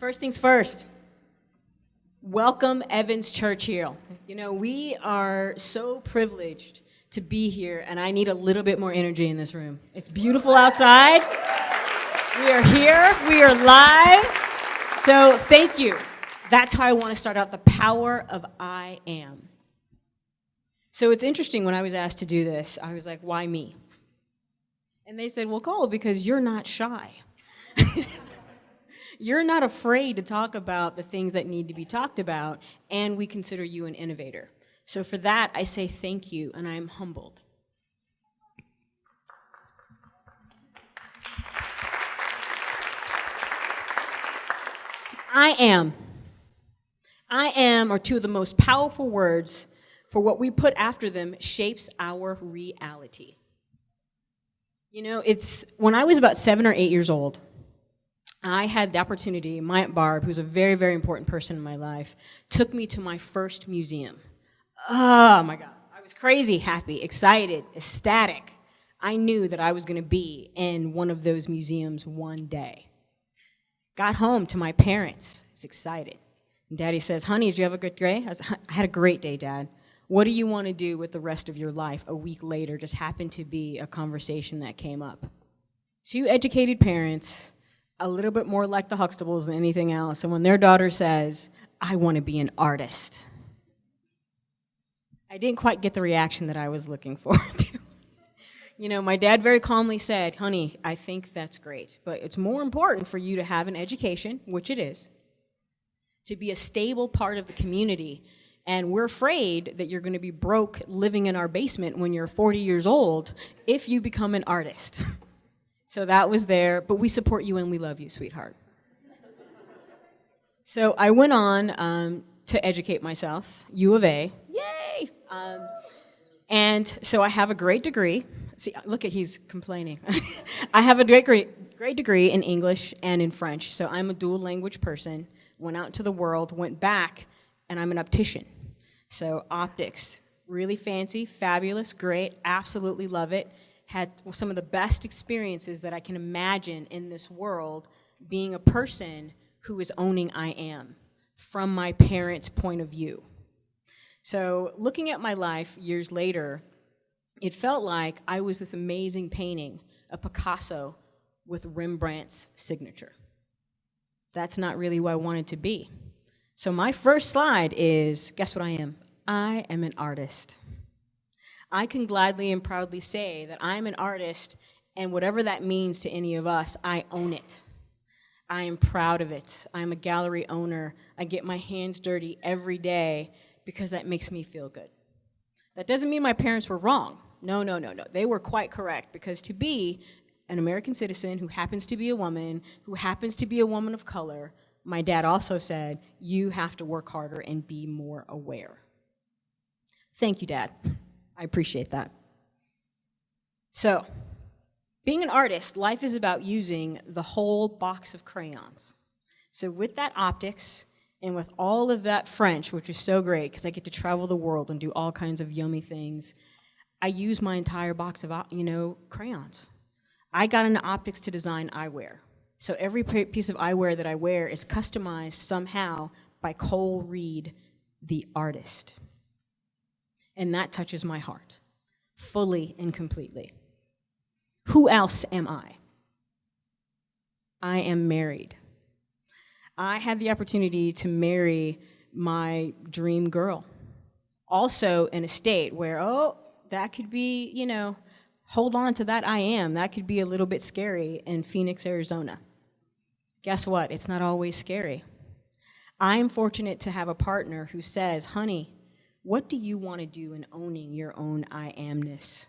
First things first, welcome EvansChurchill. You know, we are so privileged to be here, and I need a little bit more energy in this room. It's beautiful outside. We are here. We are live. So thank you. That's how I want to start out, the power of I am. So it's interesting, when I was asked to do this, I was like, why me? And they said, well, Cole, because you're not shy. You're not afraid to talk about the things that need to be talked about, and we consider you an innovator. So for that, I say thank you, and I am humbled. I am are two of the most powerful words, for what we put after them shapes our reality. You know, it's when I was about 7 or 8 years old, I had the opportunity, my Aunt Barb, who's a very, very important person in my life, took me to my first museum. Oh my God. I was crazy happy, excited, ecstatic. I knew that I was going to be in one of those museums one day. Got home to my parents. I was excited. And Daddy says, honey, did you have a good day? I had a great day, Dad. What do you want to do with the rest of your life? A week later, just happened to be a conversation that came up. Two educated parents, a little bit more like the Huxtables than anything else. And when their daughter says, I want to be an artist, I didn't quite get the reaction that I was looking for. You know, my dad very calmly said, honey, I think that's great, but it's more important for you to have an education, which it is, to be a stable part of the community. And we're afraid that you're going to be broke living in our basement when you're 40 years old if you become an artist. So that was there, but we support you and we love you, sweetheart. So I went on to educate myself, U of A, yay! And so I have a great degree. See, look at, he's complaining. I have a great degree in English and in French, so I'm a dual language person, went out into the world, went back, and I'm an optician. So optics, really fancy, fabulous, great, absolutely love it. Had some of the best experiences that I can imagine in this world, being a person who is owning I am from my parents' point of view. So looking at my life years later, it felt like I was this amazing painting, a Picasso with Rembrandt's signature. That's not really who I wanted to be. So my first slide is, guess what I am? I am an artist. I can gladly and proudly say that I'm an artist, and whatever that means to any of us, I own it. I am proud of it. I'm a gallery owner. I get my hands dirty every day because that makes me feel good. That doesn't mean my parents were wrong. No. They were quite correct, because to be an American citizen who happens to be a woman, who happens to be a woman of color, my dad also said, you have to work harder and be more aware. Thank you, Dad. I appreciate that. So, being an artist, life is about using the whole box of crayons. So with that optics and with all of that French, which is so great because I get to travel the world and do all kinds of yummy things, I use my entire box of, crayons. I got into optics to design eyewear. So every piece of eyewear that I wear is customized somehow by Cole Reed, the artist. And that touches my heart, fully and completely. Who else am I? I am married. I had the opportunity to marry my dream girl. Also in a state where, that could be, hold on to that I am. That could be a little bit scary in Phoenix, Arizona. Guess what? It's not always scary. I'm fortunate to have a partner who says, honey, what do you want to do in owning your own I amness?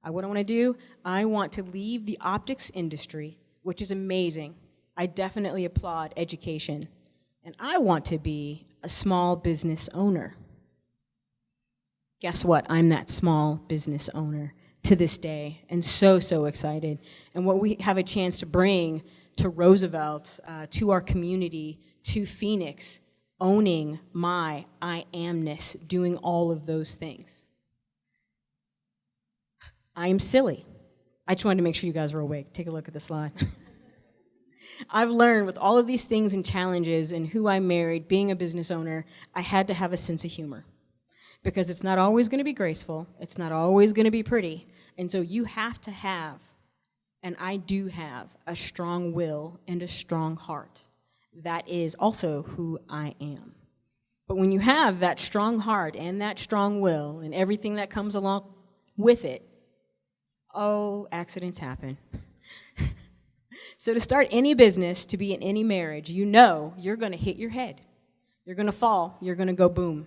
What I want to do? I want to leave the optics industry, which is amazing. I definitely applaud education. And I want to be a small business owner. Guess what? I'm that small business owner to this day, and so excited. And what we have a chance to bring to Roosevelt, to our community, to Phoenix, owning my I amness, doing all of those things. I am silly. I just wanted to make sure you guys were awake. Take a look at the slide. I've learned with all of these things and challenges and who I married, being a business owner, I had to have a sense of humor. Because it's not always going to be graceful. It's not always going to be pretty. And so you have to have, and I do have, a strong will and a strong heart. That is also who I am. But when you have that strong heart and that strong will and everything that comes along with it, oh, accidents happen. So to start any business, to be in any marriage, you know you're going to hit your head. You're going to fall. You're going to go boom.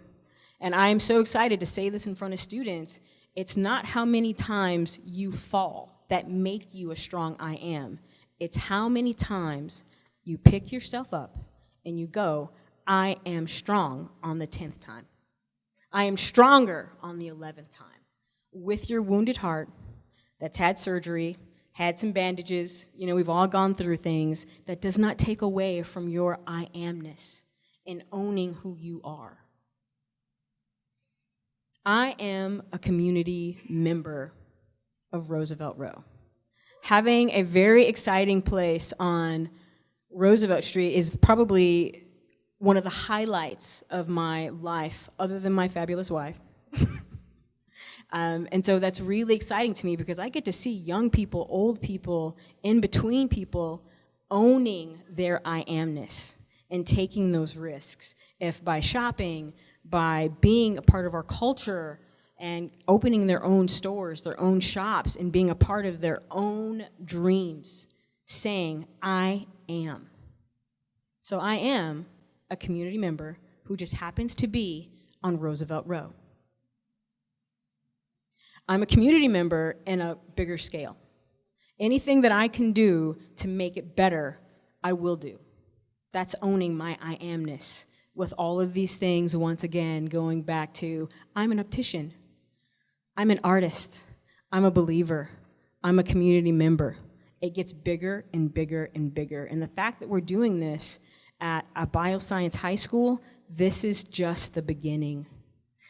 And I am so excited to say this in front of students. It's not how many times you fall that make you a strong I am. It's how many times you pick yourself up and you go, I am strong on the 10th time. I am stronger on the 11th time. With your wounded heart that's had surgery, had some bandages, we've all gone through things, that does not take away from your I amness in owning who you are. I am a community member of Roosevelt Row. Having a very exciting place on Roosevelt Street is probably one of the highlights of my life, other than my fabulous wife. And so that's really exciting to me because I get to see young people, old people, in between people owning their I amness and taking those risks. If by shopping, by being a part of our culture and opening their own stores, their own shops, and being a part of their own dreams, saying, I am. So I am a community member who just happens to be on Roosevelt Row. I'm a community member in a bigger scale. Anything that I can do to make it better, I will do. That's owning my I amness. With all of these things, once again, going back to, I'm an optician. I'm an artist. I'm a believer. I'm a community member. It gets bigger and bigger and bigger. And the fact that we're doing this at a bioscience high school, this is just the beginning.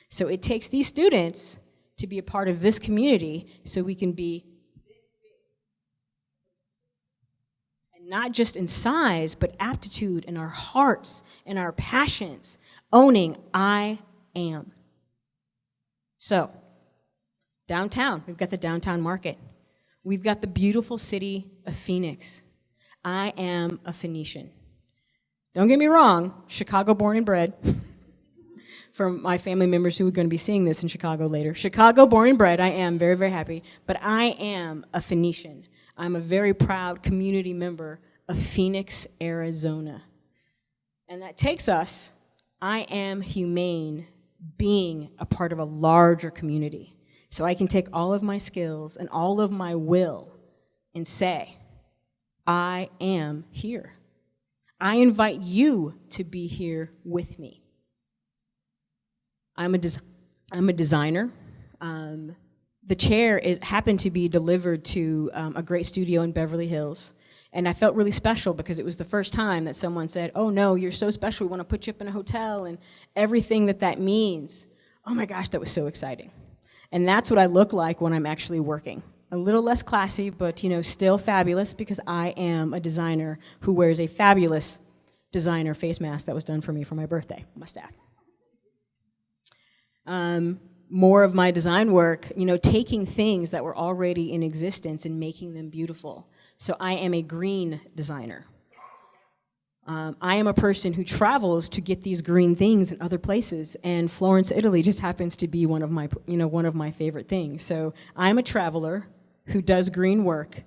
So it takes these students to be a part of this community so we can be not just in size, but aptitude in our hearts and our passions, owning I am. So, downtown, we've got the downtown market. We've got the beautiful city of Phoenix. I am a Phoenician. Don't get me wrong, Chicago born and bred. For my family members who are going to be seeing this in Chicago later. Chicago born and bred, I am very, very happy, but I am a Phoenician. I'm a very proud community member of Phoenix, Arizona. And that takes us, I am humane, being a part of a larger community. So I can take all of my skills and all of my will and say, I am here. I invite you to be here with me. I'm a designer. The chair happened to be delivered to a great studio in Beverly Hills. And I felt really special because it was the first time that someone said, oh no, you're so special, we want to put you up in a hotel and everything that means. Oh my gosh, that was so exciting. And that's what I look like when I'm actually working. A little less classy, but still fabulous because I am a designer who wears a fabulous designer face mask that was done for me for my birthday, must add. More of my design work, taking things that were already in existence and making them beautiful. So I am a green designer. I am a person who travels to get these green things in other places, and Florence, Italy just happens to be one of my favorite things. So I'm a traveler who does green work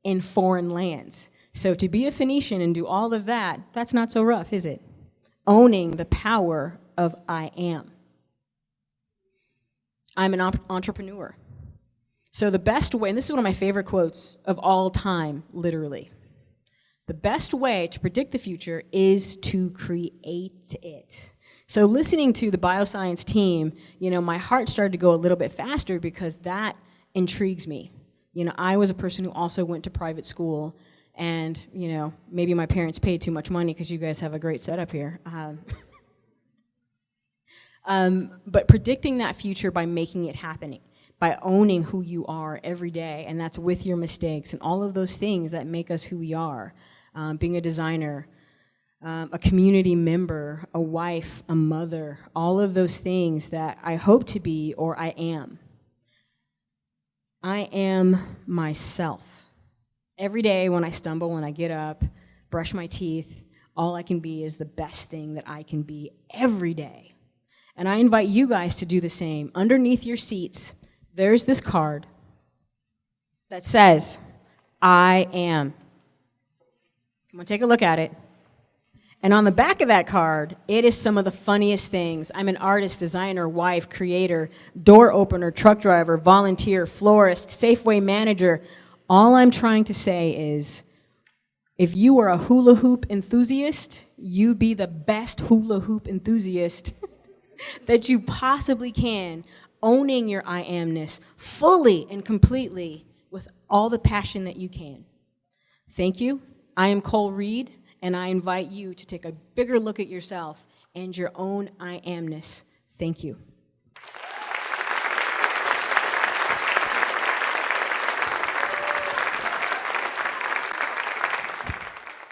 in foreign lands. So to be a Phoenician and do all of that, that's not so rough, is it? Owning the power of I am. I'm an entrepreneur. So the best way, and this is one of my favorite quotes of all time, literally. The best way to predict the future is to create it. So listening to the bioscience team, my heart started to go a little bit faster because that intrigues me. I was a person who also went to private school, and, maybe my parents paid too much money because you guys have a great setup here. But predicting that future by making it happen, by owning who you are every day, and that's with your mistakes and all of those things that make us who we are. Being a designer, a community member, a wife, a mother, all of those things that I hope to be or I am. I am myself. Every day when I stumble, when I get up, brush my teeth, all I can be is the best thing that I can be every day. And I invite you guys to do the same. Underneath your seats, there's this card that says, I am. I'm going to take a look at it. And on the back of that card, it is some of the funniest things. I'm an artist, designer, wife, creator, door opener, truck driver, volunteer, florist, Safeway manager. All I'm trying to say is, if you are a hula hoop enthusiast, you be the best hula hoop enthusiast that you possibly can, owning your I amness fully and completely with all the passion that you can. Thank you. I am Cole Reed, and I invite you to take a bigger look at yourself and your own I amness. Thank you.